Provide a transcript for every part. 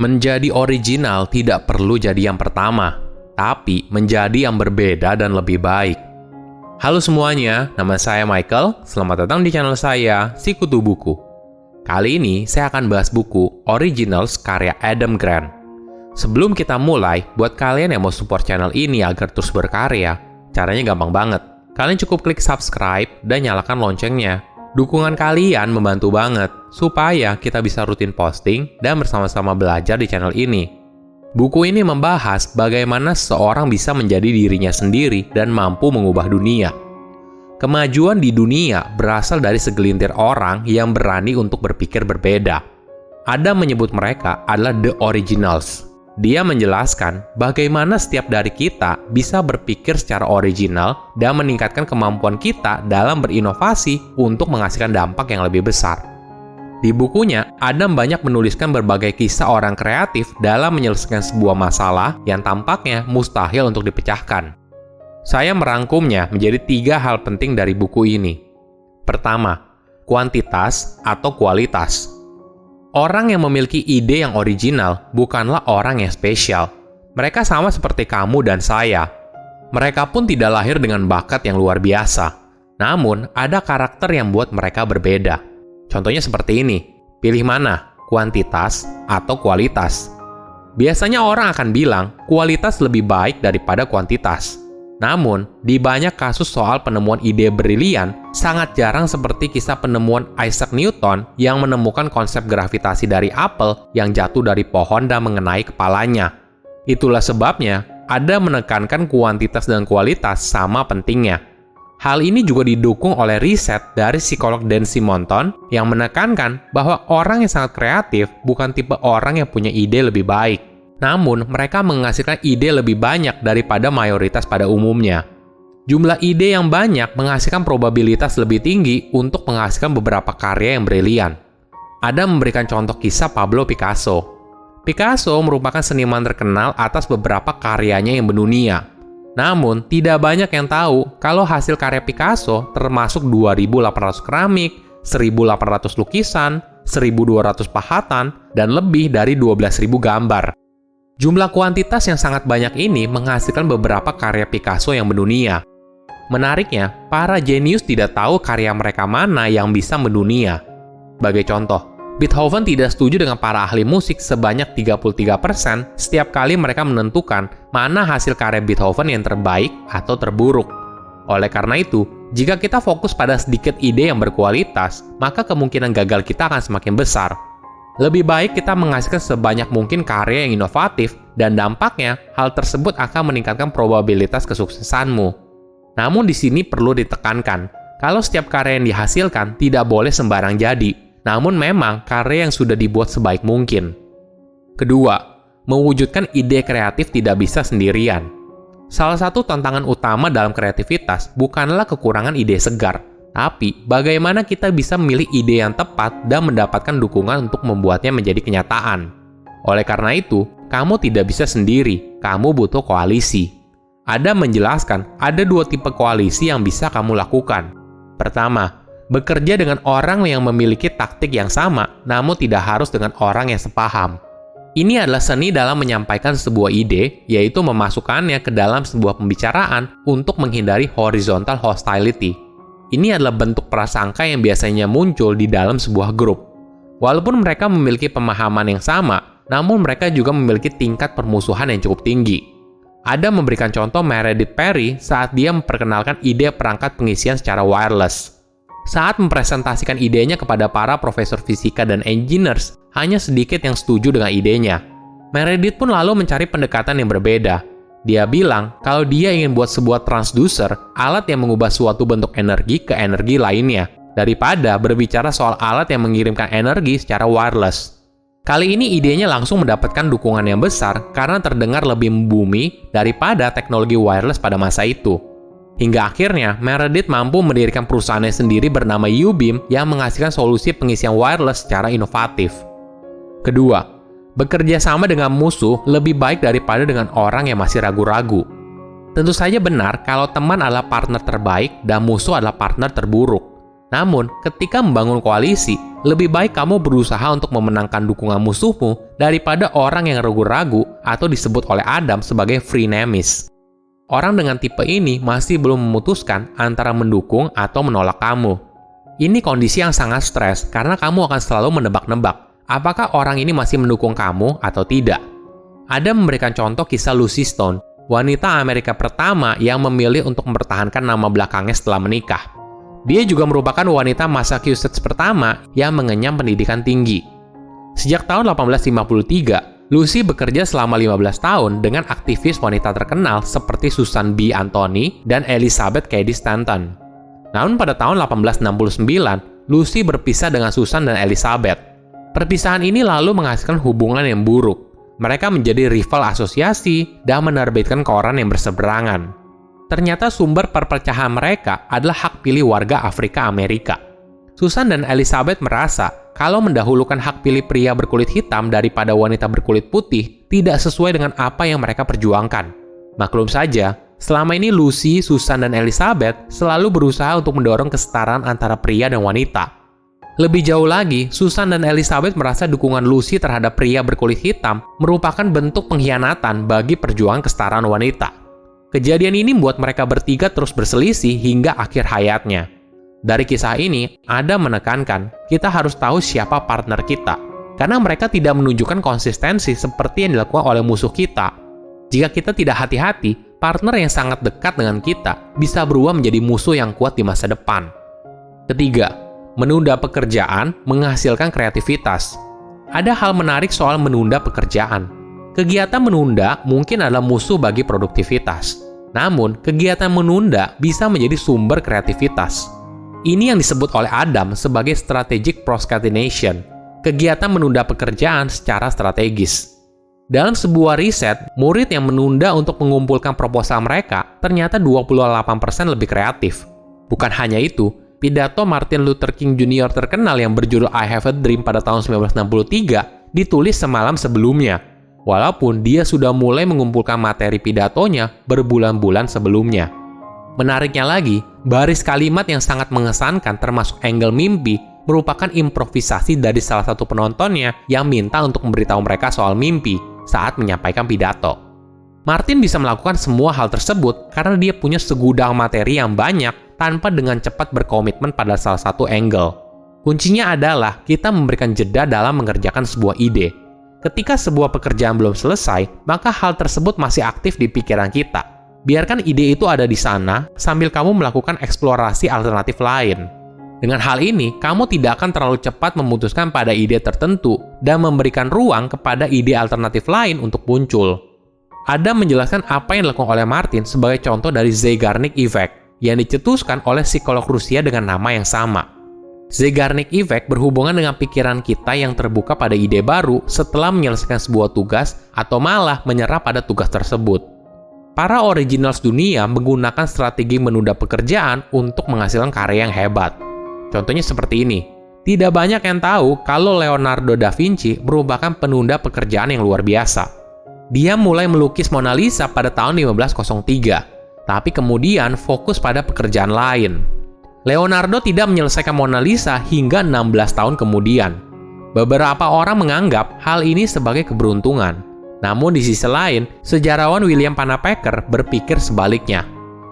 Menjadi original tidak perlu jadi yang pertama, tapi menjadi yang berbeda dan lebih baik. Halo semuanya, nama saya Michael. Selamat datang di channel saya, Sikutu Buku. Kali ini saya akan bahas buku Originals karya Adam Grant. Sebelum kita mulai, buat kalian yang mau support channel ini agar terus berkarya, caranya gampang banget. Kalian cukup klik subscribe dan nyalakan loncengnya. Dukungan kalian membantu banget supaya kita bisa rutin posting dan bersama-sama belajar di channel ini. Buku ini membahas bagaimana seseorang bisa menjadi dirinya sendiri dan mampu mengubah dunia. Kemajuan di dunia berasal dari segelintir orang yang berani untuk berpikir berbeda. Adam menyebut mereka adalah The Originals. Dia menjelaskan bagaimana setiap dari kita bisa berpikir secara original dan meningkatkan kemampuan kita dalam berinovasi untuk menghasilkan dampak yang lebih besar. Di bukunya, Adam banyak menuliskan berbagai kisah orang kreatif dalam menyelesaikan sebuah masalah yang tampaknya mustahil untuk dipecahkan. Saya merangkumnya menjadi 3 hal penting dari buku ini. Pertama, kuantitas atau kualitas. Orang yang memiliki ide yang original bukanlah orang yang spesial. Mereka sama seperti kamu dan saya. Mereka pun tidak lahir dengan bakat yang luar biasa. Namun, ada karakter yang buat mereka berbeda. Contohnya seperti ini. Pilih mana? Kuantitas atau kualitas? Biasanya orang akan bilang kualitas lebih baik daripada kuantitas. Namun, di banyak kasus soal penemuan ide brilian, sangat jarang seperti kisah penemuan Isaac Newton yang menemukan konsep gravitasi dari apel yang jatuh dari pohon dan mengenai kepalanya. Itulah sebabnya, ada menekankan kuantitas dan kualitas sama pentingnya. Hal ini juga didukung oleh riset dari psikolog Dan Simonton yang menekankan bahwa orang yang sangat kreatif bukan tipe orang yang punya ide lebih baik. Namun, mereka menghasilkan ide lebih banyak daripada mayoritas pada umumnya. Jumlah ide yang banyak menghasilkan probabilitas lebih tinggi untuk menghasilkan beberapa karya yang brilian. Ada memberikan contoh kisah Pablo Picasso. Picasso merupakan seniman terkenal atas beberapa karyanya yang mendunia. Namun, tidak banyak yang tahu kalau hasil karya Picasso termasuk 2.800 keramik, 1.800 lukisan, 1.200 pahatan, dan lebih dari 12.000 gambar. Jumlah kuantitas yang sangat banyak ini menghasilkan beberapa karya Picasso yang mendunia. Menariknya, para jenius tidak tahu karya mereka mana yang bisa mendunia. Sebagai contoh, Beethoven tidak setuju dengan para ahli musik sebanyak 33% setiap kali mereka menentukan mana hasil karya Beethoven yang terbaik atau terburuk. Oleh karena itu, jika kita fokus pada sedikit ide yang berkualitas, maka kemungkinan gagal kita akan semakin besar. Lebih baik kita menghasilkan sebanyak mungkin karya yang inovatif, dan dampaknya hal tersebut akan meningkatkan probabilitas kesuksesanmu. Namun di sini perlu ditekankan, kalau setiap karya yang dihasilkan tidak boleh sembarang jadi, namun memang karya yang sudah dibuat sebaik mungkin. Kedua, mewujudkan ide kreatif tidak bisa sendirian. Salah satu tantangan utama dalam kreativitas bukanlah kekurangan ide segar, tapi bagaimana kita bisa memilih ide yang tepat dan mendapatkan dukungan untuk membuatnya menjadi kenyataan. Oleh karena itu, kamu tidak bisa sendiri, kamu butuh koalisi. Adam menjelaskan ada 2 tipe koalisi yang bisa kamu lakukan. Pertama, bekerja dengan orang yang memiliki taktik yang sama, namun tidak harus dengan orang yang sepaham. Ini adalah seni dalam menyampaikan sebuah ide, yaitu memasukkannya ke dalam sebuah pembicaraan untuk menghindari horizontal hostility. Ini adalah bentuk prasangka yang biasanya muncul di dalam sebuah grup. Walaupun mereka memiliki pemahaman yang sama, namun mereka juga memiliki tingkat permusuhan yang cukup tinggi. Ada memberikan contoh Meredith Perry saat dia memperkenalkan ide perangkat pengisian secara wireless. Saat mempresentasikan idenya kepada para profesor fisika dan engineers, hanya sedikit yang setuju dengan idenya. Meredith pun lalu mencari pendekatan yang berbeda. Dia bilang kalau dia ingin buat sebuah transducer, alat yang mengubah suatu bentuk energi ke energi lainnya, daripada berbicara soal alat yang mengirimkan energi secara wireless. Kali ini idenya langsung mendapatkan dukungan yang besar karena terdengar lebih membumi daripada teknologi wireless pada masa itu. Hingga akhirnya, Meredith mampu mendirikan perusahaannya sendiri bernama U-Beam yang menghasilkan solusi pengisian wireless secara inovatif. Kedua, bekerja sama dengan musuh lebih baik daripada dengan orang yang masih ragu-ragu. Tentu saja benar kalau teman adalah partner terbaik dan musuh adalah partner terburuk. Namun, ketika membangun koalisi, lebih baik kamu berusaha untuk memenangkan dukungan musuhmu daripada orang yang ragu-ragu atau disebut oleh Adam sebagai frenemies. Orang dengan tipe ini masih belum memutuskan antara mendukung atau menolak kamu. Ini kondisi yang sangat stres karena kamu akan selalu menebak-nebak apakah orang ini masih mendukung kamu atau tidak. Adam memberikan contoh kisah Lucy Stone, wanita Amerika pertama yang memilih untuk mempertahankan nama belakangnya setelah menikah. Dia juga merupakan wanita Massachusetts pertama yang mengenyam pendidikan tinggi. Sejak tahun 1853, Lucy bekerja selama 15 tahun dengan aktivis wanita terkenal seperti Susan B. Anthony dan Elizabeth Cady Stanton. Namun pada tahun 1869, Lucy berpisah dengan Susan dan Elizabeth. Perpisahan ini lalu menghasilkan hubungan yang buruk. Mereka menjadi rival asosiasi dan menerbitkan koran yang berseberangan. Ternyata sumber perpecahan mereka adalah hak pilih warga Afrika Amerika. Susan dan Elizabeth merasa kalau mendahulukan hak pilih pria berkulit hitam daripada wanita berkulit putih tidak sesuai dengan apa yang mereka perjuangkan. Maklum saja, selama ini Lucy, Susan, dan Elizabeth selalu berusaha untuk mendorong kesetaraan antara pria dan wanita. Lebih jauh lagi, Susan dan Elizabeth merasa dukungan Lucy terhadap pria berkulit hitam merupakan bentuk pengkhianatan bagi perjuangan kesetaraan wanita. Kejadian ini membuat mereka bertiga terus berselisih hingga akhir hayatnya. Dari kisah ini, Adam menekankan kita harus tahu siapa partner kita, karena mereka tidak menunjukkan konsistensi seperti yang dilakukan oleh musuh kita. Jika kita tidak hati-hati, partner yang sangat dekat dengan kita bisa berubah menjadi musuh yang kuat di masa depan. Ketiga, menunda pekerjaan menghasilkan kreativitas. Ada hal menarik soal menunda pekerjaan. Kegiatan menunda mungkin adalah musuh bagi produktivitas. Namun, kegiatan menunda bisa menjadi sumber kreativitas. Ini yang disebut oleh Adam sebagai strategic procrastination, kegiatan menunda pekerjaan secara strategis. Dalam sebuah riset, murid yang menunda untuk mengumpulkan proposal mereka ternyata 28% lebih kreatif. Bukan hanya itu, pidato Martin Luther King Jr. terkenal yang berjudul I Have a Dream pada tahun 1963 ditulis semalam sebelumnya. Walaupun dia sudah mulai mengumpulkan materi pidatonya berbulan-bulan sebelumnya. Menariknya lagi, baris kalimat yang sangat mengesankan termasuk angle mimpi merupakan improvisasi dari salah satu penontonnya yang minta untuk memberitahu mereka soal mimpi saat menyampaikan pidato. Martin bisa melakukan semua hal tersebut karena dia punya segudang materi yang banyak tanpa dengan cepat berkomitmen pada salah satu angle. Kuncinya adalah kita memberikan jeda dalam mengerjakan sebuah ide. Ketika sebuah pekerjaan belum selesai, maka hal tersebut masih aktif di pikiran kita. Biarkan ide itu ada di sana sambil kamu melakukan eksplorasi alternatif lain. Dengan hal ini, kamu tidak akan terlalu cepat memutuskan pada ide tertentu dan memberikan ruang kepada ide alternatif lain untuk muncul. Adam menjelaskan apa yang dilakukan oleh Martin sebagai contoh dari Zeigarnik Effect yang dicetuskan oleh psikolog Rusia dengan nama yang sama. Zeigarnik Effect berhubungan dengan pikiran kita yang terbuka pada ide baru setelah menyelesaikan sebuah tugas atau malah menyerah pada tugas tersebut. Para originals dunia menggunakan strategi menunda pekerjaan untuk menghasilkan karya yang hebat. Contohnya seperti ini. Tidak banyak yang tahu kalau Leonardo da Vinci merupakan penunda pekerjaan yang luar biasa. Dia mulai melukis Mona Lisa pada tahun 1503, tapi kemudian fokus pada pekerjaan lain. Leonardo tidak menyelesaikan Mona Lisa hingga 16 tahun kemudian. Beberapa orang menganggap hal ini sebagai keberuntungan. Namun di sisi lain, sejarawan William Pennebaker berpikir sebaliknya.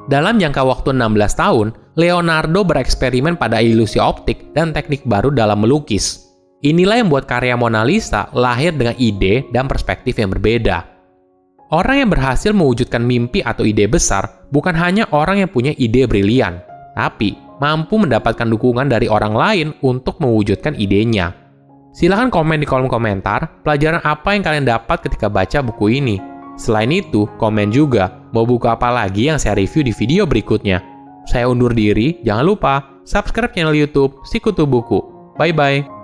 Dalam jangka waktu 16 tahun, Leonardo bereksperimen pada ilusi optik dan teknik baru dalam melukis. Inilah yang membuat karya Mona Lisa lahir dengan ide dan perspektif yang berbeda. Orang yang berhasil mewujudkan mimpi atau ide besar bukan hanya orang yang punya ide brilian, tapi mampu mendapatkan dukungan dari orang lain untuk mewujudkan idenya. Silahkan komen di kolom komentar pelajaran apa yang kalian dapat ketika baca buku ini. Selain itu, komen juga mau buku apa lagi yang saya review di video berikutnya. Saya undur diri, jangan lupa subscribe channel YouTube Sikutu Buku. Bye-bye.